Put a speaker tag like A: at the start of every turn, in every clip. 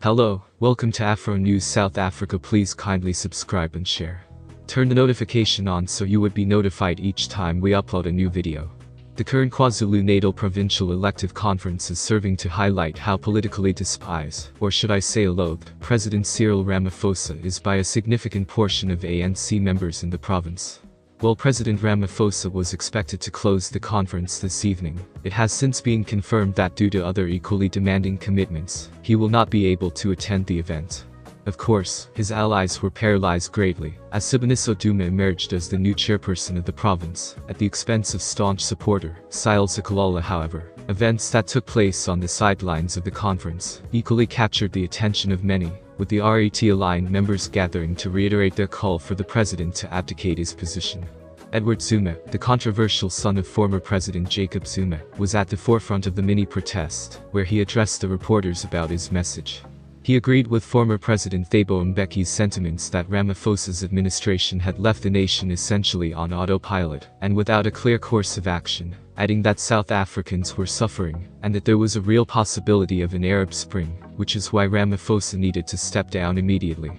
A: Hello, welcome to Afro News South Africa. Please kindly subscribe and share. Turn the notification on so you would be notified each time we upload a new video. The current KwaZulu-Natal Provincial Elective Conference is serving to highlight how politically despised, or should I say loathed, President Cyril Ramaphosa is by a significant portion of ANC members in the province. While President Ramaphosa was expected to close the conference this evening, it has since been confirmed that due to other equally demanding commitments, he will not be able to attend the event. Of course, his allies were paralyzed greatly, as Jacob Zuma emerged as the new chairperson of the province, at the expense of staunch supporter, Cyril Ramaphosa. However, events that took place on the sidelines of the conference equally captured the attention of many, with the RET-aligned members gathering to reiterate their call for the president to abdicate his position. Edward Zuma, the controversial son of former President Jacob Zuma, was at the forefront of the mini-protest, where he addressed the reporters about his message. He agreed with former President Thabo Mbeki's sentiments that Ramaphosa's administration had left the nation essentially on autopilot, and without a clear course of action, adding that South Africans were suffering, and that there was a real possibility of an Arab Spring, which is why Ramaphosa needed to step down immediately.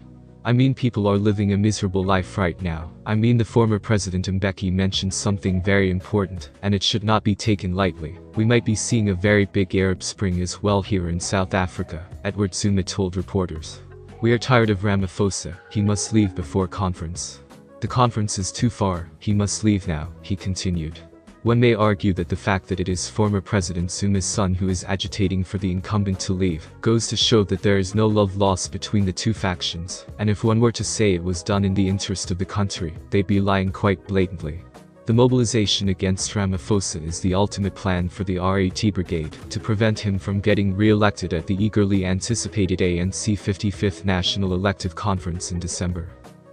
A: I mean, people are living a miserable life right now. I mean, the former President Mbeki mentioned something very important, and it should not be taken lightly. We might be seeing a very big Arab Spring as well here in South Africa, Edward Zuma told reporters. We are tired of Ramaphosa, he must leave before conference. The conference is too far, he must leave now, he continued. One may argue that the fact that it is former President Zuma's son who is agitating for the incumbent to leave, goes to show that there is no love lost between the two factions, and if one were to say it was done in the interest of the country, they'd be lying quite blatantly. The mobilization against Ramaphosa is the ultimate plan for the RET brigade, to prevent him from getting re-elected at the eagerly anticipated ANC 55th National Elective Conference in December.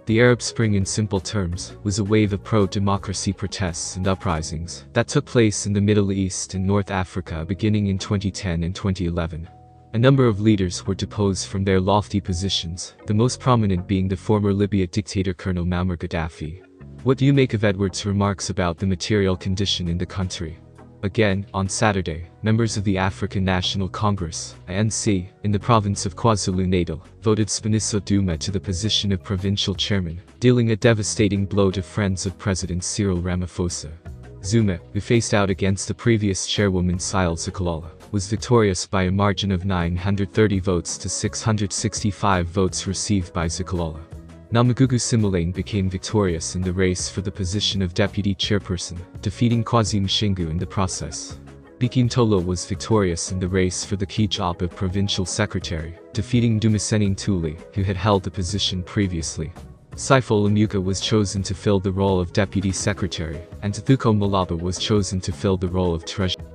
A: The Arab Spring, in simple terms, was a wave of pro-democracy protests and uprisings that took place in the Middle East and North Africa beginning in 2010 and 2011. A number of leaders were deposed from their lofty positions, the most prominent being the former Libya dictator Colonel Muammar Gaddafi. What do you make of Edward's remarks about the material condition in the country? Again, on Saturday, members of the African National Congress, ANC, in the province of KwaZulu-Natal, voted Jacob Zuma to the position of provincial chairman, dealing a devastating blow to friends of President Cyril Ramaphosa. Zuma, who faced out against the previous chairwoman Cyril Ramaphosa, was victorious by a margin of 930 votes to 665 votes received by Ramaphosa. Namagugu Simalane became victorious in the race for the position of deputy chairperson, defeating Kwazi Mshingu in the process. Bikim Tolo was victorious in the race for the key job of provincial secretary, defeating Dumiseni Ntuli, who had held the position previously. Saifo Lamuka was chosen to fill the role of deputy secretary, and Tathuko Malaba was chosen to fill the role of treasurer.